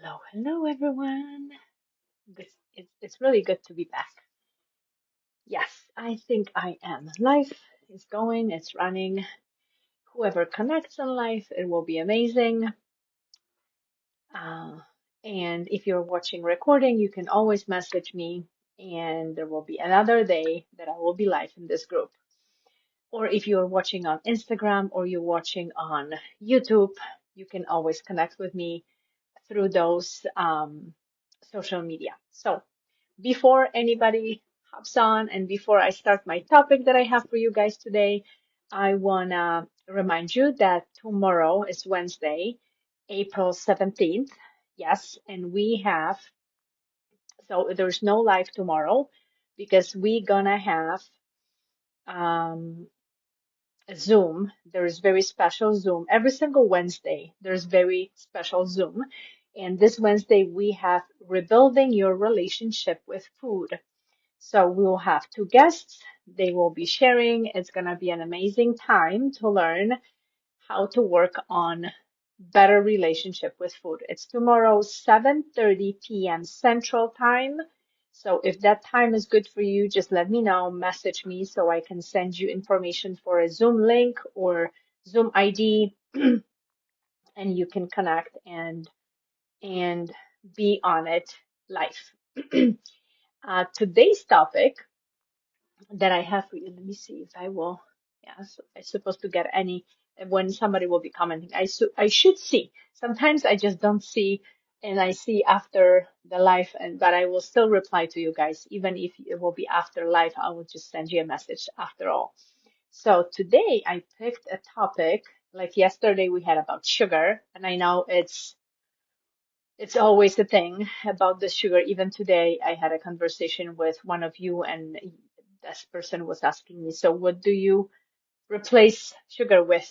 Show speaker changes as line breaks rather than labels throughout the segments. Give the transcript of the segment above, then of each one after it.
Hello everyone. It's really good to be back. Yes, I think I am. Life is going, it's running. Whoever connects in life, it will be amazing. Uh, and if you're watching recording, you can always message me, and there will be another day that I will be live in this group. Or if you're watching on Instagram or you're watching on YouTube, you can always connect with me through those social media. So before anybody hops on and before I start my topic that I have for you guys today, I want to remind you that tomorrow is Wednesday, April 17th. Yes, and we have, so there's no live tomorrow because we gonna have um, a Zoom. There's very special Zoom. Every single Wednesday, there's very special Zoom. And this Wednesday, we have rebuilding your relationship with food. So we'll have two guests. They will be sharing. It's going to be an amazing time to learn how to work on better relationship with food. It's tomorrow, 7:30 p.m. Central Time. So if that time is good for you, just let me know, message me so I can send you information for a Zoom link or Zoom ID and you can connect and be on it live. Today's topic that I have for you. Let me see if I will. Yes, I'm supposed to get any when somebody will be commenting. I should see. Sometimes I just don't see, and I see after the live, and but I will still reply to you guys, even if it will be after live. I will just send you a message after all. So today I picked a topic. Like yesterday we had about sugar, and I know it's always a thing about the sugar. Even today, I had a conversation with one of you, and this person was asking me, so what do you replace sugar with?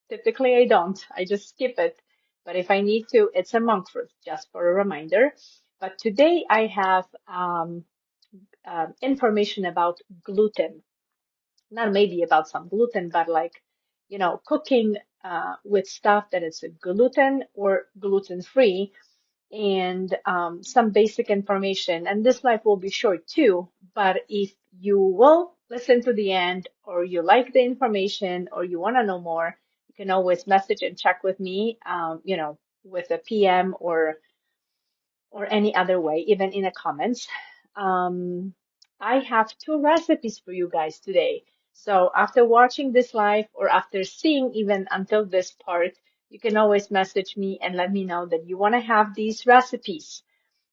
Typically, I don't. I just skip it. But if I need to, it's a monk fruit, just for a reminder. But today, I have information about gluten. Not maybe about some gluten, but like, cooking with stuff that is gluten or gluten-free and some basic information. And this live will be short too, but if you will listen to the end or you like the information or you want to know more, you can always message and check with me, with a PM or any other way, even in the comments. Um, I have two recipes for you guys today. So after watching this live or after seeing even until this part, you can always message me and let me know that you want to have these recipes.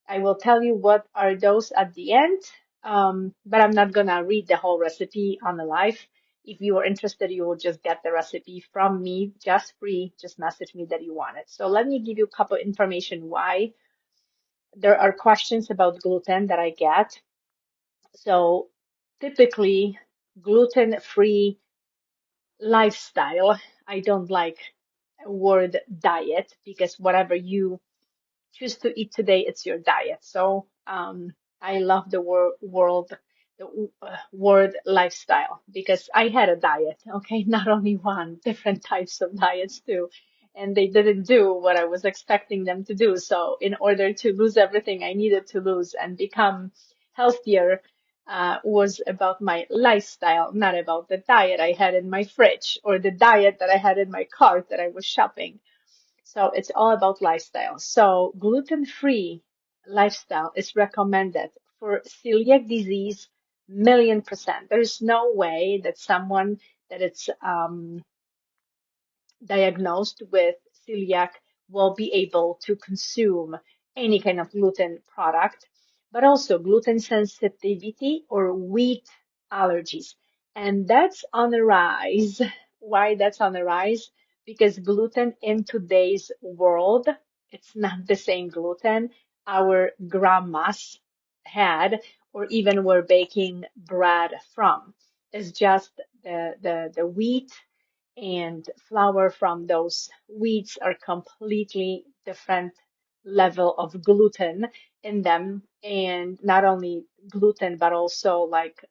I will tell you what are those at the end, but I'm not gonna read the whole recipe on the live. If you are interested, you will just get the recipe from me, just free. Just message me that you want it. So let me give you a couple information why there are questions about gluten that I get. So typically, gluten-free lifestyle. I don't like word diet because whatever you choose to eat today, it's your diet. So I love the word lifestyle because I had a diet, okay, not only one, different types of diets too. And they didn't do what I was expecting them to do. So in order to lose everything I needed to lose and become healthier, was about my lifestyle, not about the diet I had in my fridge or the diet that I had in my cart that I was shopping. So it's all about lifestyle. So gluten-free lifestyle is recommended for celiac disease, 1,000,000%. There's no way that someone that it's diagnosed with celiac will be able to consume any kind of gluten product, but also gluten sensitivity or wheat allergies. And that's on the rise. Why that's on the rise? Because gluten in today's world, it's not the same gluten our grandmas had or even were baking bread from. It's just the wheat and flour from those wheats are completely different level of gluten in them, and not only gluten but also like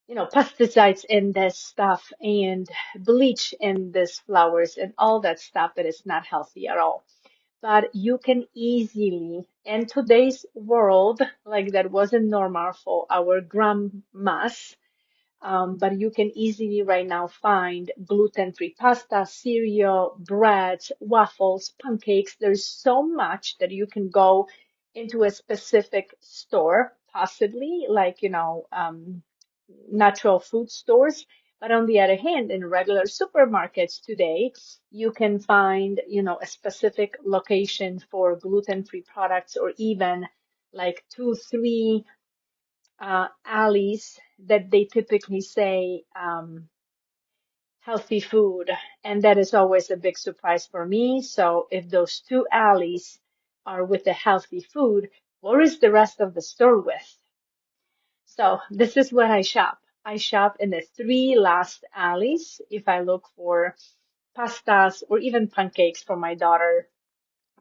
pesticides in this stuff and bleach in this flours and all that stuff that is not healthy at all. but you can easily, in today's world, like that wasn't normal for our grandmas, but you can easily right now find gluten-free pasta, cereal, breads, waffles, pancakes. There's so much that you can go into a specific store, possibly like, natural food stores. But on the other hand, in regular supermarkets today, you can find, a specific location for gluten-free products, or even like two, three alleys that they typically say healthy food. And that is always a big surprise for me. So if those two alleys are with the healthy food, what is the rest of the store with? So this is where I shop. I shop in the three last alleys if I look for pastas or even pancakes for my daughter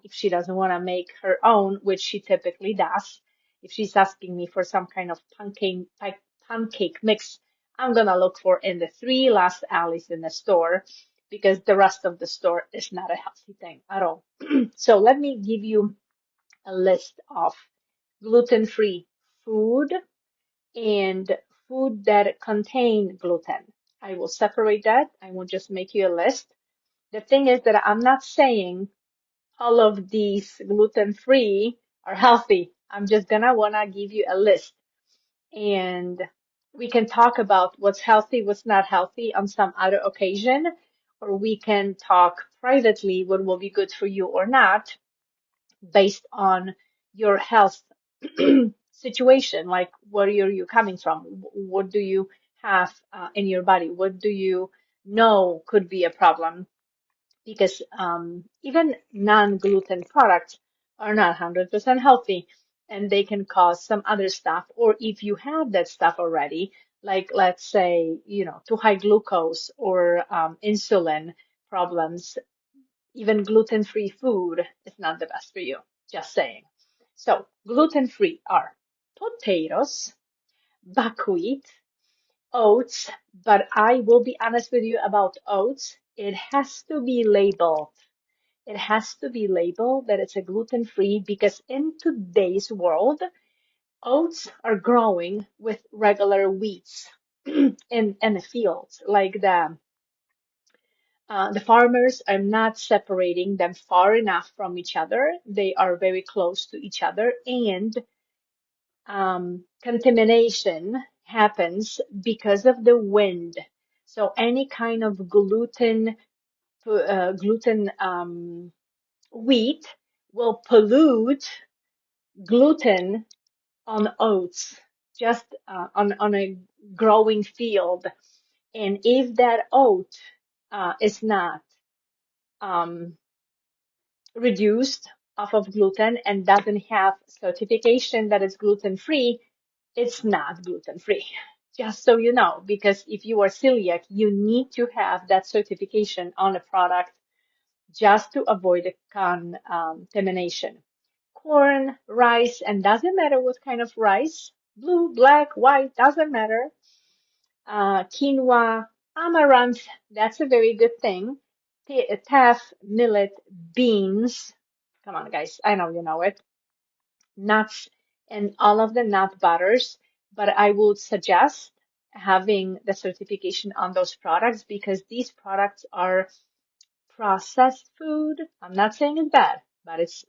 if she doesn't want to make her own, which she typically does. If she's asking me for some kind of pancake mix, I'm gonna look for in the three last alleys in the store because the rest of the store is not a healthy thing at all. So let me give you a list of gluten-free food and food that contain gluten. I will separate that. I will just make you a list. The thing is that I'm not saying all of these gluten-free are healthy. I'm just gonna wanna give you a list, and we can talk about what's healthy, what's not healthy on some other occasion, or we can talk privately what will be good for you or not based on your health situation. Like, where are you coming from? What do you have in your body? What do you know could be a problem? Because even non-gluten products are not 100% healthy, and they can cause some other stuff. Or if you have that stuff already, like let's say, too high glucose or insulin problems, even gluten-free food is not the best for you. Just saying. So gluten-free are potatoes, buckwheat, oats, but I will be honest with you about oats. It has to be labeled. It has to be labeled that it's a gluten-free, because in today's world, oats are growing with regular wheats in the fields. Like the farmers are not separating them far enough from each other. They are very close to each other, and contamination happens because of the wind. So any kind of gluten wheat will pollute gluten on oats, just on a growing field. And if that oat is not um, reduced off of gluten and doesn't have certification that it's gluten free, it's not gluten free. Just so you know, because if you are celiac, you need to have that certification on a product just to avoid the contamination. Corn, rice, and doesn't matter what kind of rice, blue, black, white, doesn't matter. Quinoa, amaranth, that's a very good thing. Teff, millet, beans. Come on, guys, I know you know it. Nuts and all of the nut butters, but I would suggest having the certification on those products because these products are processed food. I'm not saying it's bad, but it's,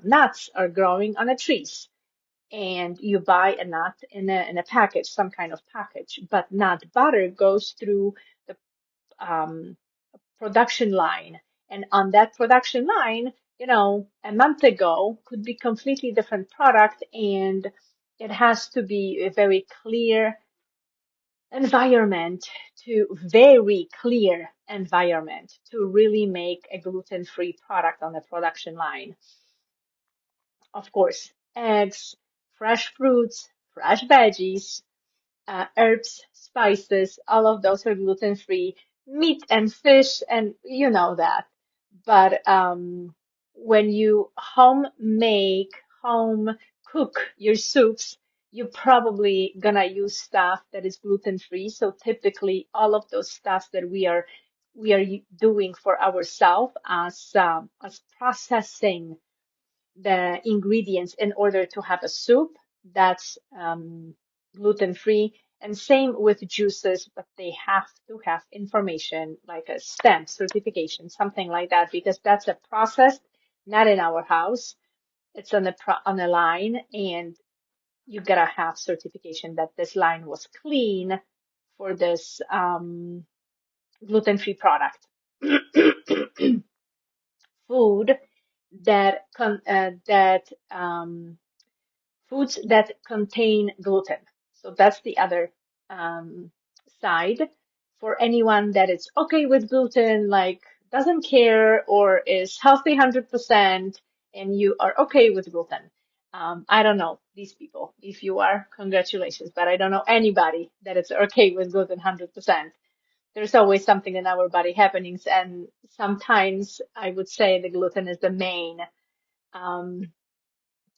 nuts are growing on the trees, and you buy a nut in a package, some kind of package, but nut butter goes through the um, production line. And on that production line, a month ago could be completely different product, and it has to be a very clear environment very clear environment to really make a gluten-free product on the production line. Of course, eggs, fresh fruits, fresh veggies, herbs, spices, all of those are gluten-free. Meat and fish, and you know that. But when you home cook your soups, you're probably gonna use stuff that is gluten-free. So typically, all of those stuff that we are doing for ourselves as processing the ingredients in order to have a soup that's gluten-free. And same with juices, but they have to have information like a stamp certification, something like that, because that's a process, not in our house. It's on on a line, and you gotta have certification that this line was clean for this gluten-free product. Food that con that foods that contain gluten. So that's the other um, side for anyone that is okay with gluten, like doesn't care or is healthy 100%, and you are okay with gluten. I don't know these people. If you are, congratulations, but I don't know anybody that is okay with gluten 100%. There's always something in our body happening, and sometimes I would say the gluten is the main um,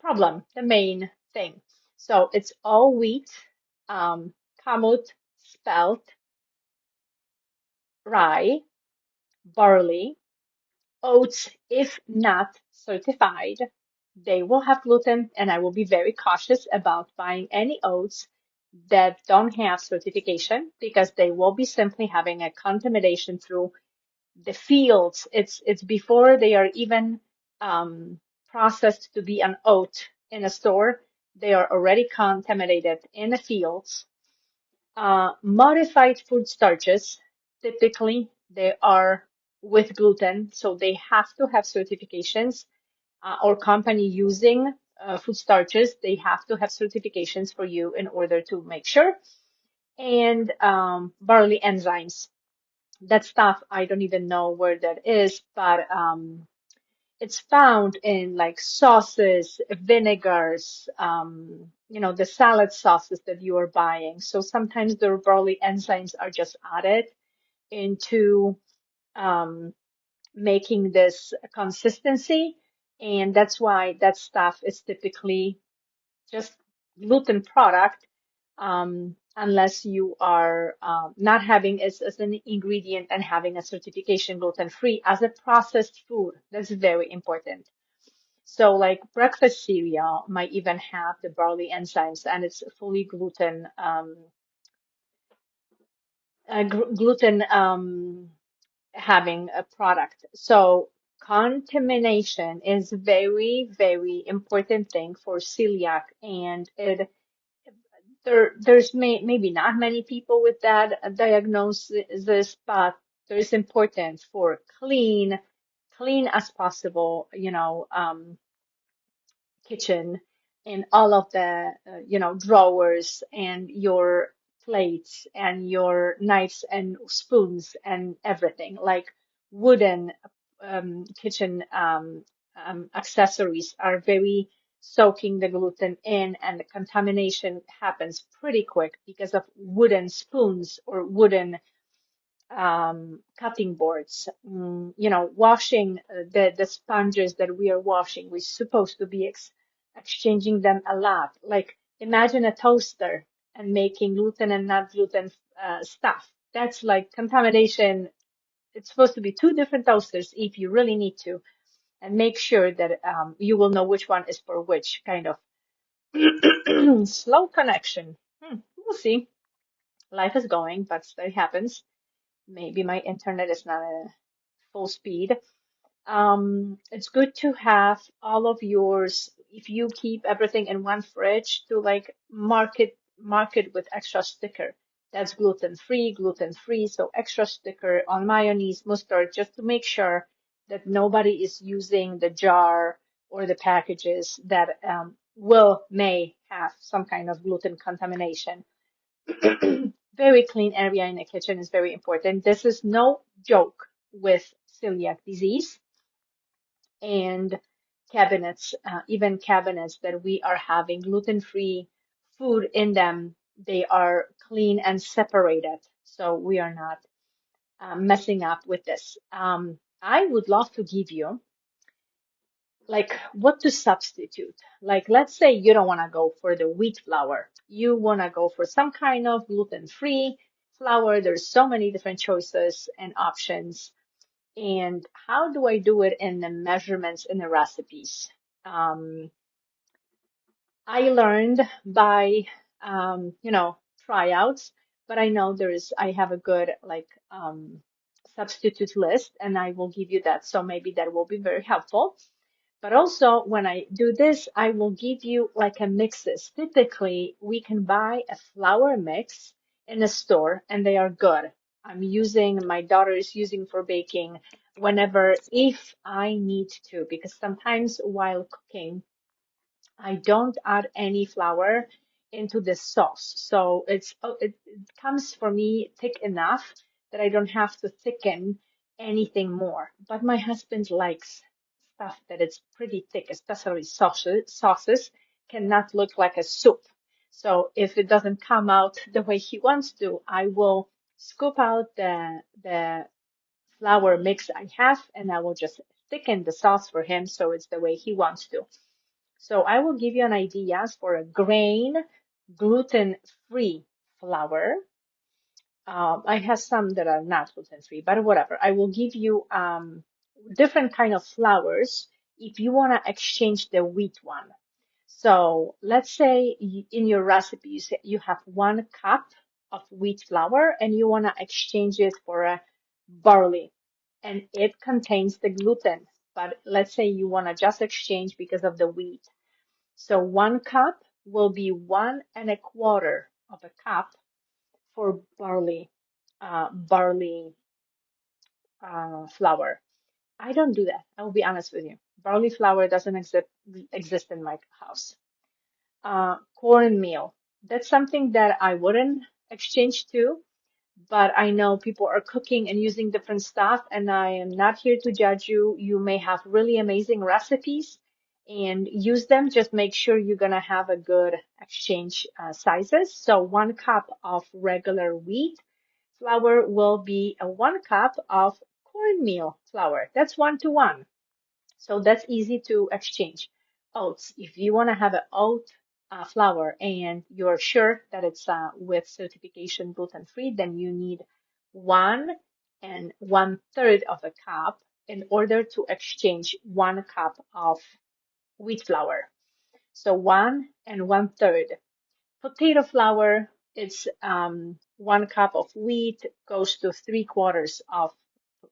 problem, the main thing. So it's all wheat, kamut, spelt, rye, barley, oats, if not certified, they will have gluten, and I will be very cautious about buying any oats that don't have certification because they will be simply having a contamination through the fields. It's before they are even processed to be an oat in a store. They are already contaminated in the fields. Modified food starches, typically they are with gluten, so they have to have certifications. Or company using food starches, they have to have certifications for you in order to make sure. And barley enzymes, that stuff, I don't even know where that is, but it's found in like sauces, vinegars, the salad sauces that you are buying. So sometimes the barley enzymes are just added into um, making this consistency. And that's why that stuff is typically just gluten product, unless you are not having it as an ingredient and having a certification gluten-free as a processed food. That's very important. So like breakfast cereal might even have the barley enzymes, and it's fully gluten, gluten having a product. So contamination is very, very important thing for celiac, and there's maybe not many people with that diagnosis, but there's important for clean as possible, kitchen and all of the, drawers and your plates and your knives and spoons and everything, like wooden kitchen accessories are very soaking the gluten in, and the contamination happens pretty quick because of wooden spoons or wooden cutting boards. Washing the sponges that we are washing, we're supposed to be exchanging them a lot. Like imagine a toaster and making gluten and not gluten stuff. That's like contamination. It's supposed to be two different toasters if you really need to, and make sure that you will know which one is for which kind of slow connection. We'll see. Life is going, but that happens. Maybe my internet is not at full speed. It's good to have all of yours. If you keep everything in one fridge, to like mark it with extra sticker. That's gluten free. So extra sticker on mayonnaise, mustard, just to make sure that nobody is using the jar or the packages that may have some kind of gluten contamination. Very clean area in the kitchen is very important. This is no joke with celiac disease, and cabinets, even cabinets that we are having gluten-free food in them, they are clean and separated. So we are not messing up with this. I would love to give you like what to substitute. Like, let's say you don't want to go for the wheat flour. You want to go for some kind of gluten-free. flour, there's so many different choices and options. And how do I do it in the measurements in the recipes? Um, I learned by, tryouts, but I know I have a good substitute list, and I will give you that. So maybe that will be very helpful. But also, when I do this, I will give you like a mixes. Typically, we can buy a flour mix in a store, and they are good. My daughter is using for baking whenever, if I need to, because sometimes while cooking, I don't add any flour into the sauce. So it comes for me thick enough that I don't have to thicken anything more. But my husband likes stuff that it's pretty thick, especially sauces cannot look like a soup. So if it doesn't come out the way he wants to, I will scoop out the flour mix I have and I will just thicken the sauce for him so it's the way he wants to. So I will give you an ideas for a grain gluten-free flour. I have some that are not gluten-free, but whatever. I will give you different kind of flours if you want to exchange the wheat one. So let's say in your recipe you have 1 cup of wheat flour and you want to exchange it for a barley and it contains the gluten. But let's say you want to just exchange because of the wheat. So 1 cup will be 1 1/4 of a cup for barley flour. I don't do that. I will be honest with you. Barley flour doesn't exist in my house. Cornmeal. That's something that I wouldn't exchange to, but I know people are cooking and using different stuff, and I am not here to judge you. You may have really amazing recipes and use them. Just make sure you're gonna have a good exchange sizes. So 1 cup of regular wheat flour will be a 1 cup of cornmeal flour. That's 1 to 1. So that's easy to exchange. Oats. If you want to have an oat flour and you're sure that it's with certification gluten-free, then you need 1 1/3 of a cup in order to exchange 1 cup of wheat flour. So 1 1/3. Potato flour, it's 1 cup of wheat goes to 3/4 of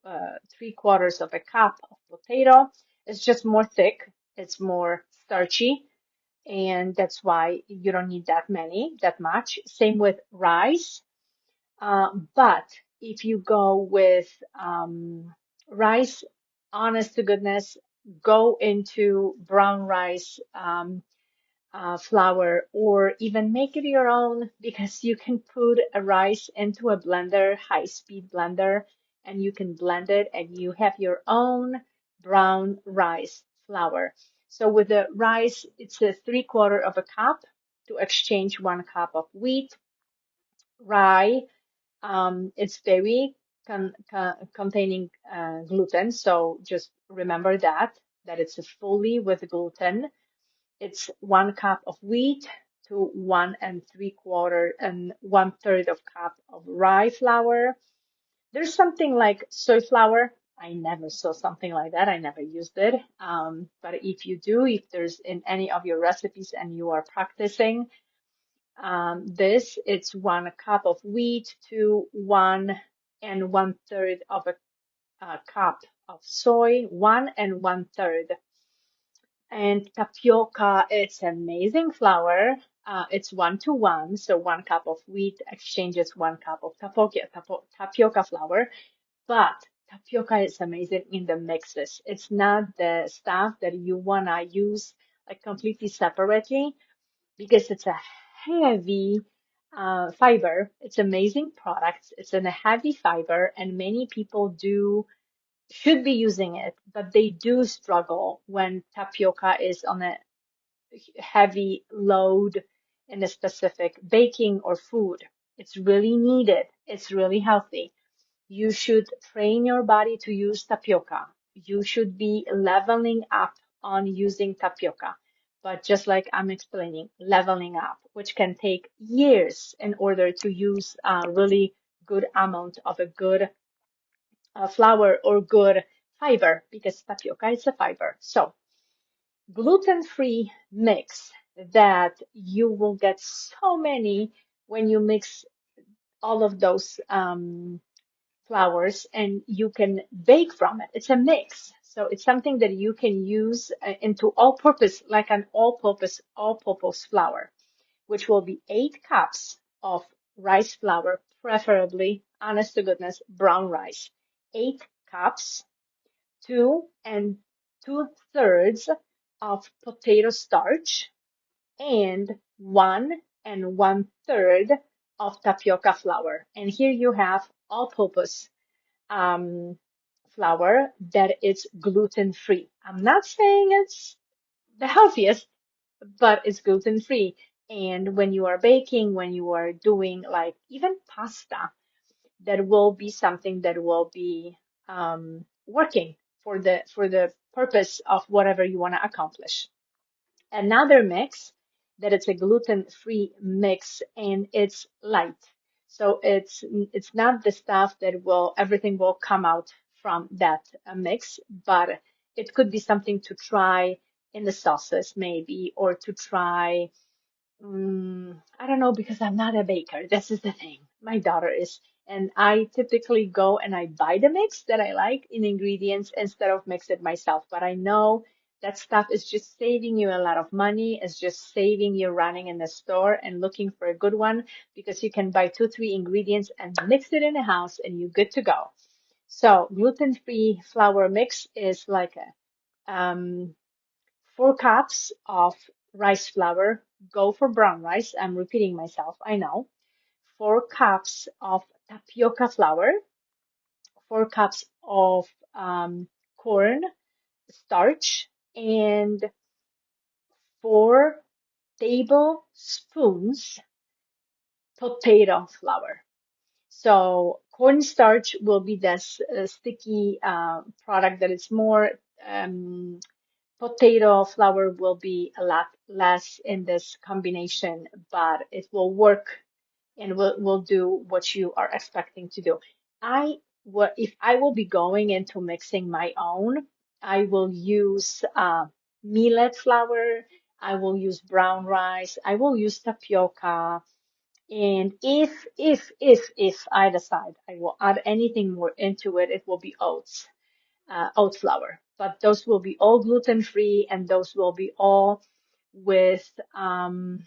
a cup of potato. It's just more thick, it's more starchy, and that's why you don't need that much. Same with rice. But if you go with rice, honest to goodness, go into brown rice. Flour or even make it your own because you can put a rice into a blender, high-speed blender, and you can blend it and you have your own brown rice flour. So with the rice, it's a 3/4 of a cup to exchange 1 cup of wheat. Rye, it's very containing gluten, so just remember that it's fully with gluten. It's 1 cup of wheat to 1 3/4 and 1/3 of cup of rye flour. There's something like soy flour. I never saw something like that. I never used it. But if you do, if there's in any of your recipes and you are practicing this, it's 1 cup of wheat to 1 1/3 of a cup of soy, 1 1/3. And tapioca, it's amazing flour. It's 1 to 1, so 1 cup of wheat exchanges 1 cup of tapioca flour. But tapioca is amazing in the mixes. It's not the stuff that you wanna use like completely separately because it's a heavy fiber. It's amazing product. It's in a heavy fiber, and many people should be using it, but they do struggle when tapioca is on a heavy load in a specific baking or food. It's really needed. It's really healthy. You should train your body to use tapioca. You should be leveling up on using tapioca. But just like I'm explaining, leveling up, which can take years in order to use really good amount of a good flour or good fiber, because tapioca is a fiber. So gluten-free mix that you will get so many when you mix all of those flours, and you can bake from it. It's a mix. So it's something that you can use into all-purpose, like an all-purpose flour, which will be 8 cups of rice flour, preferably, honest to goodness, brown rice. 8 cups, 2 2/3 of potato starch, and 1 1/3 of tapioca flour. And here you have all-purpose um, flour that is gluten-free. I'm not saying it's the healthiest, but it's gluten-free. And when you are baking, when you are doing like even pasta, that will be something that will be working for the purpose of whatever you want to accomplish. Another mix that it's a gluten-free mix, and it's light. So it's not the stuff that will everything will come out from that mix, but it could be something to try in the sauces maybe, or to try I don't know, because I'm not a baker. This is the thing. My daughter is, and I typically go and I buy the mix that I like in ingredients instead of mix it myself. But I know that stuff is just saving you a lot of money. It's just saving you running in the store and looking for a good one, because you can buy 2, 3 ingredients and mix it in the house and you're good to go. So gluten-free flour mix is like a 4 cups of rice flour. Go for brown rice. I'm repeating myself, I know. 4 cups of tapioca flour, 4 cups of corn starch, and 4 tablespoons potato flour. So cornstarch will be this sticky product that is more. Um, Potato flour will be a lot less in this combination, but it will work and will do what you are expecting to do. If I will be going into mixing my own, I will use millet flour, I will use brown rice, I will use tapioca, and if I decide I will add anything more into it, it will be oat flour. But those will be all gluten free, and those will be all with um,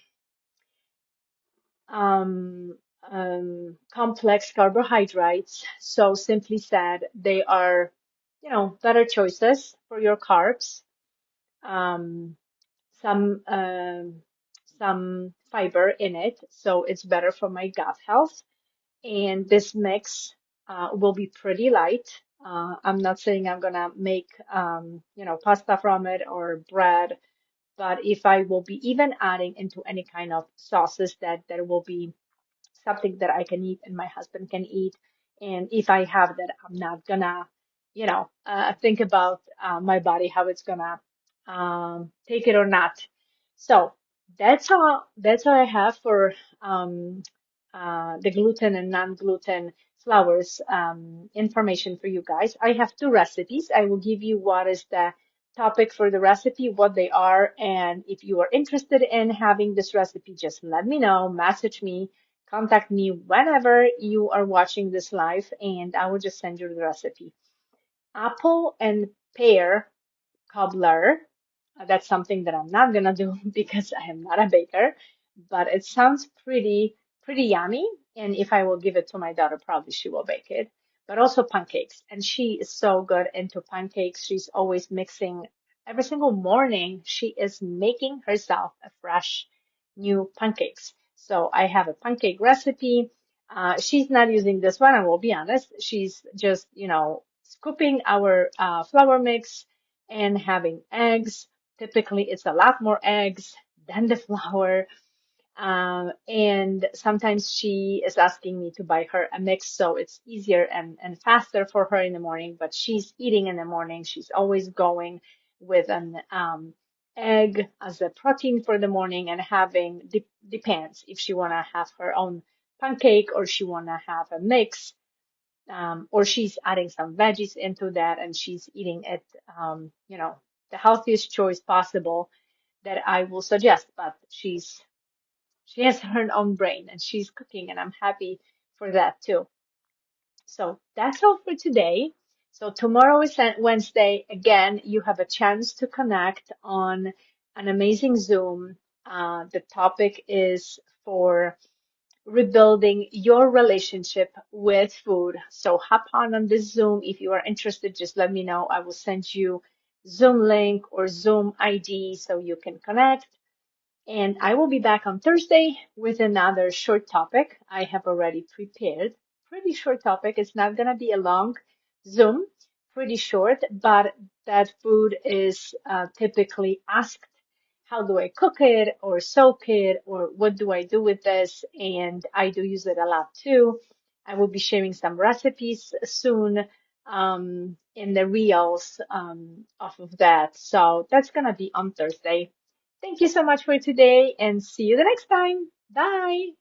complex carbohydrates. So simply said, they are, better choices for your carbs. Um, some fiber in it, so it's better for my gut health. And this mix will be pretty light. I'm not saying I'm gonna make pasta from it or bread, but if I will be even adding into any kind of sauces, that will be something that I can eat and my husband can eat. And if I have that, I'm not gonna, think about my body, how it's gonna take it or not. So that's all I have for the gluten and non-gluten flours information for you guys. I have 2 recipes. I will give you what is the topic for the recipe, what they are, and if you are interested in having this recipe, just let me know, message me, contact me whenever you are watching this live, and I will just send you the recipe. Apple and pear cobbler. That's something that I'm not gonna do because I am not a baker, but it sounds pretty yummy. And if I will give it to my daughter, probably she will bake it. But also pancakes, and she is so good into pancakes. She's always mixing. Every single morning, she is making herself a fresh new pancakes. So I have a pancake recipe. She's not using this one, I will be honest. She's just, scooping our flour mix and having eggs. Typically, it's a lot more eggs than the flour. And sometimes she is asking me to buy her a mix, so it's easier and faster for her in the morning. But she's eating in the morning. She's always going with an egg as a protein for the morning, and having depends if she wanna have her own pancake, or she want to have a mix, or she's adding some veggies into that and she's eating it, the healthiest choice possible that I will suggest. But she has her own brain and she's cooking, and I'm happy for that too. So that's all for today. So tomorrow is Wednesday. Again, you have a chance to connect on an amazing Zoom. The topic is for rebuilding your relationship with food. So hop on this Zoom. If you are interested, just let me know. I will send you Zoom link or Zoom ID so you can connect. And I will be back on Thursday with another short topic I have already prepared. Pretty short topic. It's not going to be a long Zoom, pretty short, but that food is typically asked. How do I cook it or soak it, or what do I do with this? And I do use it a lot too. I will be sharing some recipes soon in the reels off of that. So that's going to be on Thursday. Thank you so much for today and see you the next time. Bye.